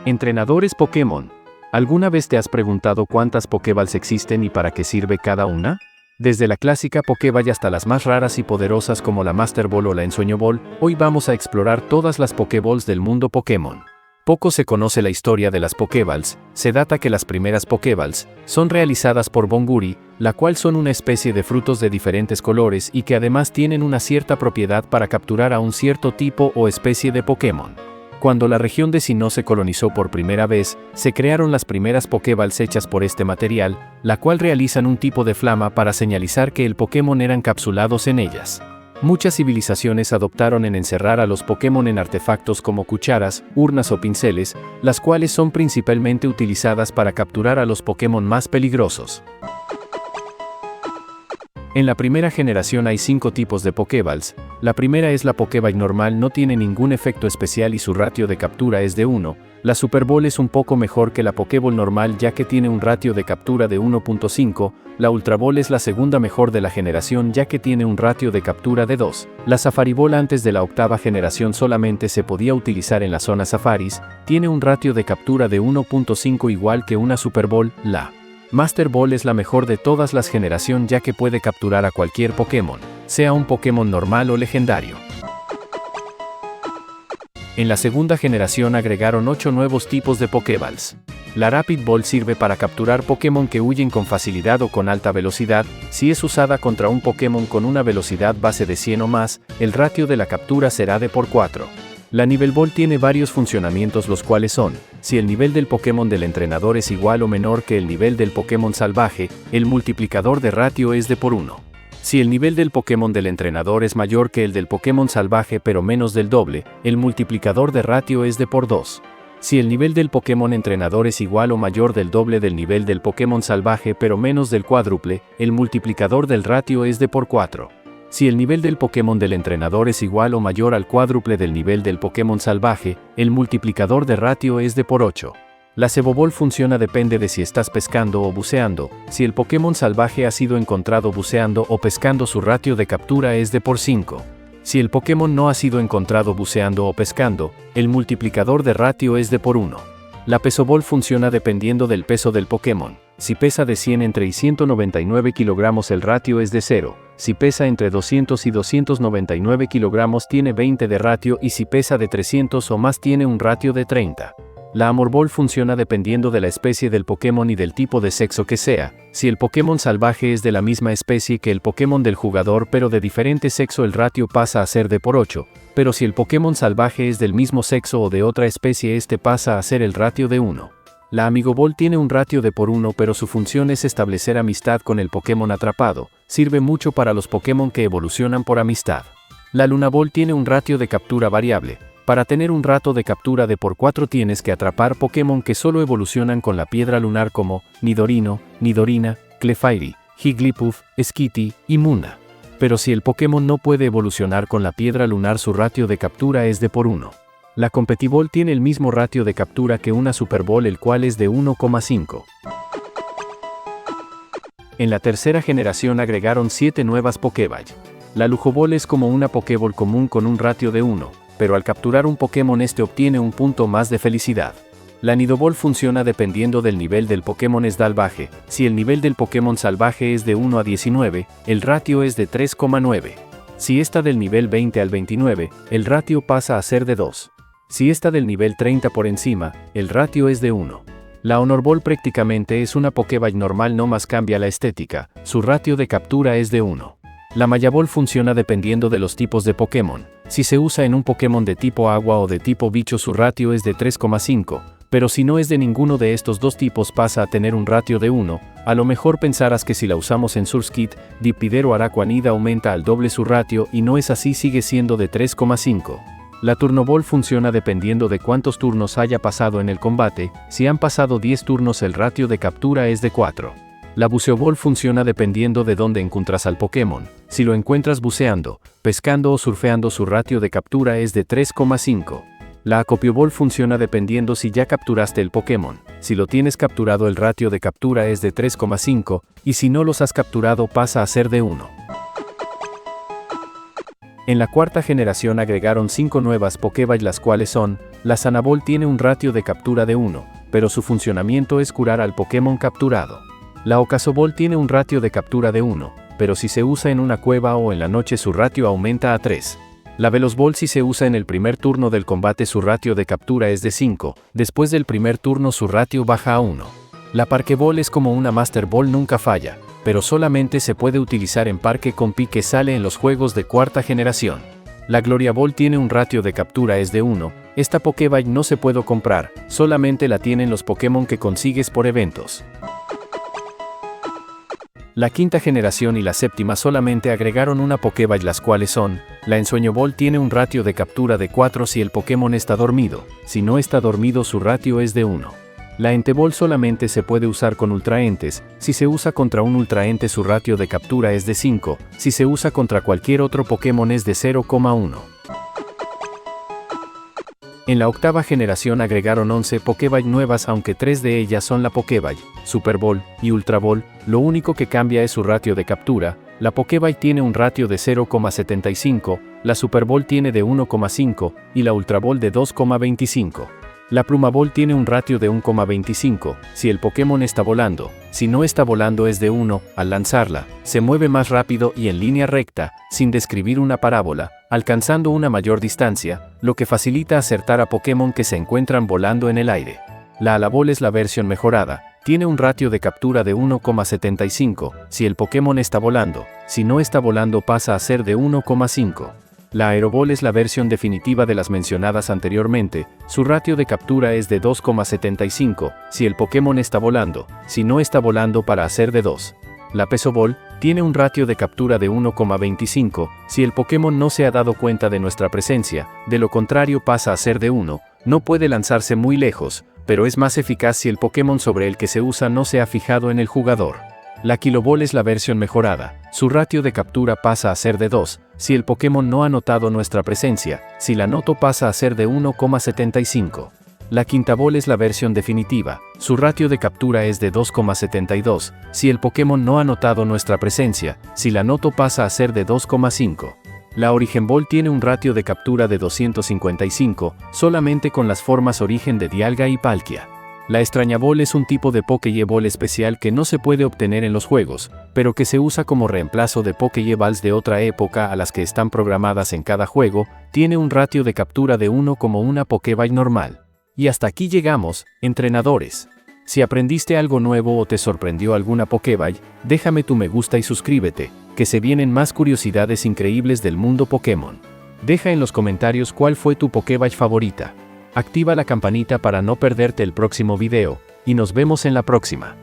Entrenadores Pokémon. ¿Alguna vez te has preguntado cuántas Pokéballs existen y para qué sirve cada una? Desde la clásica Pokéball hasta las más raras y poderosas como la Master Ball o la Ensueño Ball, hoy vamos a explorar todas las Pokéballs del mundo Pokémon. Poco se conoce la historia de las Pokéballs. Se data que las primeras Pokéballs son realizadas por Bonguri, la cual son una especie de frutos de diferentes colores y que además tienen una cierta propiedad para capturar a un cierto tipo o especie de Pokémon. Cuando la región de Sinnoh se colonizó por primera vez, se crearon las primeras Pokéballs hechas por este material, la cual realizan un tipo de flama para señalizar que el Pokémon eran encapsulados en ellas. Muchas civilizaciones adoptaron en encerrar a los Pokémon en artefactos como cucharas, urnas o pinceles, las cuales son principalmente utilizadas para capturar a los Pokémon más peligrosos. En la primera generación hay 5 tipos de Pokéballs. La primera es la Pokéball normal, no tiene ningún efecto especial y su ratio de captura es de 1. La Super Ball es un poco mejor que la Pokéball normal ya que tiene un ratio de captura de 1.5. La Ultra Ball es la segunda mejor de la generación ya que tiene un ratio de captura de 2. La Safari Ball antes de la octava generación solamente se podía utilizar en las zonas safaris, tiene un ratio de captura de 1.5 igual que una Super Ball. La Master Ball es la mejor de todas las generaciones ya que puede capturar a cualquier Pokémon, sea un Pokémon normal o legendario. En la segunda generación agregaron 8 nuevos tipos de Pokéballs. La Rapid Ball sirve para capturar Pokémon que huyen con facilidad o con alta velocidad. Si es usada contra un Pokémon con una velocidad base de 100 o más, el ratio de la captura será de por 4. La Nivel Ball tiene varios funcionamientos, los cuales son: si el nivel del Pokémon del entrenador es igual o menor que el nivel del Pokémon salvaje, el multiplicador de ratio es de por 1. Si el nivel del Pokémon del entrenador es mayor que el del Pokémon salvaje pero menos del doble, el multiplicador de ratio es de por 2. Si el nivel del Pokémon entrenador es igual o mayor del doble del nivel del Pokémon salvaje pero menos del cuádruple, el multiplicador del ratio es de por 4. Si el nivel del Pokémon del entrenador es igual o mayor al cuádruple del nivel del Pokémon salvaje, el multiplicador de ratio es de por 8. La Ceboball funciona depende de si estás pescando o buceando. Si el Pokémon salvaje ha sido encontrado buceando o pescando, su ratio de captura es de por 5. Si el Pokémon no ha sido encontrado buceando o pescando, el multiplicador de ratio es de por 1. La Pesoball funciona dependiendo del peso del Pokémon. Si pesa de 100 entre y 199 kilogramos, el ratio es de 0. Si pesa entre 200 y 299 kilogramos tiene 20 de ratio y si pesa de 300 o más tiene un ratio de 30. La Amor Ball funciona dependiendo de la especie del Pokémon y del tipo de sexo que sea. Si el Pokémon salvaje es de la misma especie que el Pokémon del jugador pero de diferente sexo, el ratio pasa a ser de por 8. Pero si el Pokémon salvaje es del mismo sexo o de otra especie, este pasa a ser el ratio de 1. La Amigo Ball tiene un ratio de por 1 pero su función es establecer amistad con el Pokémon atrapado. Sirve mucho para los Pokémon que evolucionan por amistad. La Luna Ball tiene un ratio de captura variable. Para tener un ratio de captura de por 4 tienes que atrapar Pokémon que solo evolucionan con la piedra lunar como Nidorino, Nidorina, Clefairy, Jigglypuff, Skitty y Munna. Pero si el Pokémon no puede evolucionar con la piedra lunar, su ratio de captura es de por 1. La Competiball tiene el mismo ratio de captura que una Super Ball, el cual es de 1,5. En la tercera generación agregaron 7 nuevas Pokéball. La Lujo Ball es como una Pokéball común con un ratio de 1, pero al capturar un Pokémon este obtiene un punto más de felicidad. La Nidoball funciona dependiendo del nivel del Pokémon salvaje. Si el nivel del Pokémon salvaje es de 1 a 19, el ratio es de 3,9. Si está del nivel 20 al 29, el ratio pasa a ser de 2. Si está del nivel 30 por encima, el ratio es de 1. La Honor Ball prácticamente es una Pokéball normal, no más cambia la estética. Su ratio de captura es de 1. La Maya Ball funciona dependiendo de los tipos de Pokémon. Si se usa en un Pokémon de tipo agua o de tipo bicho, su ratio es de 3,5, pero si no es de ninguno de estos dos tipos pasa a tener un ratio de 1. A lo mejor pensarás que si la usamos en Surskit, Dippider o Araquanid aumenta al doble su ratio, y no es así, sigue siendo de 3,5. La Turno Ball funciona dependiendo de cuántos turnos haya pasado en el combate. Si han pasado 10 turnos, el ratio de captura es de 4. La Buceo Ball funciona dependiendo de dónde encuentras al Pokémon. Si lo encuentras buceando, pescando o surfeando, su ratio de captura es de 3,5. La Acopio Ball funciona dependiendo si ya capturaste el Pokémon. Si lo tienes capturado, el ratio de captura es de 3,5, y si no los has capturado pasa a ser de 1. En la cuarta generación agregaron 5 nuevas Pokéball, las cuales son: la Sanaball tiene un ratio de captura de 1, pero su funcionamiento es curar al Pokémon capturado. La Ocasoball tiene un ratio de captura de 1, pero si se usa en una cueva o en la noche su ratio aumenta a 3. La Velozball, si se usa en el primer turno del combate su ratio de captura es de 5, después del primer turno su ratio baja a 1. La Parqueball es como una Master Ball, nunca falla, pero solamente se puede utilizar en parque con Pi, que sale en los juegos de cuarta generación. La Gloria Ball tiene un ratio de captura es de 1, esta Pokéball no se puede comprar, solamente la tienen los Pokémon que consigues por eventos. La quinta generación y la séptima solamente agregaron una Pokéball, las cuales son: la Ensueño Ball tiene un ratio de captura de 4 si el Pokémon está dormido, si no está dormido su ratio es de 1. La Enteball solamente se puede usar con Ultraentes, si se usa contra un Ultraente su ratio de captura es de 5, si se usa contra cualquier otro Pokémon es de 0,1. En la octava generación agregaron 11 Pokéball nuevas, aunque 3 de ellas son la Pokéball, Super Ball y Ultra Ball, lo único que cambia es su ratio de captura. La Pokéball tiene un ratio de 0,75, la Super Ball tiene de 1,5 y la Ultra Ball de 2,25. La Plumaball tiene un ratio de 1,25, si el Pokémon está volando, si no está volando es de 1, al lanzarla, se mueve más rápido y en línea recta, sin describir una parábola, alcanzando una mayor distancia, lo que facilita acertar a Pokémon que se encuentran volando en el aire. La Alaball es la versión mejorada, tiene un ratio de captura de 1,75, si el Pokémon está volando, si no está volando pasa a ser de 1,5. La Aeroball es la versión definitiva de las mencionadas anteriormente, su ratio de captura es de 2,75, si el Pokémon está volando, si no está volando para hacer de 2. La Pesoball tiene un ratio de captura de 1,25, si el Pokémon no se ha dado cuenta de nuestra presencia, de lo contrario pasa a ser de 1, no puede lanzarse muy lejos, pero es más eficaz si el Pokémon sobre el que se usa no se ha fijado en el jugador. La Kiloball es la versión mejorada, su ratio de captura pasa a ser de 2, si el Pokémon no ha notado nuestra presencia, si la noto pasa a ser de 1,75. La Quintaball es la versión definitiva, su ratio de captura es de 2,72, si el Pokémon no ha notado nuestra presencia, si la noto pasa a ser de 2,5. La Origen Ball tiene un ratio de captura de 255, solamente con las formas Origen de Dialga y Palkia. La Extrañaball es un tipo de Pokéball especial que no se puede obtener en los juegos, pero que se usa como reemplazo de Pokéballs de otra época a las que están programadas en cada juego, tiene un ratio de captura de 1 como una Pokéball normal. Y hasta aquí llegamos, entrenadores. Si aprendiste algo nuevo o te sorprendió alguna Pokéball, déjame tu me gusta y suscríbete, que se vienen más curiosidades increíbles del mundo Pokémon. Deja en los comentarios cuál fue tu Pokéball favorita. Activa la campanita para no perderte el próximo video, y nos vemos en la próxima.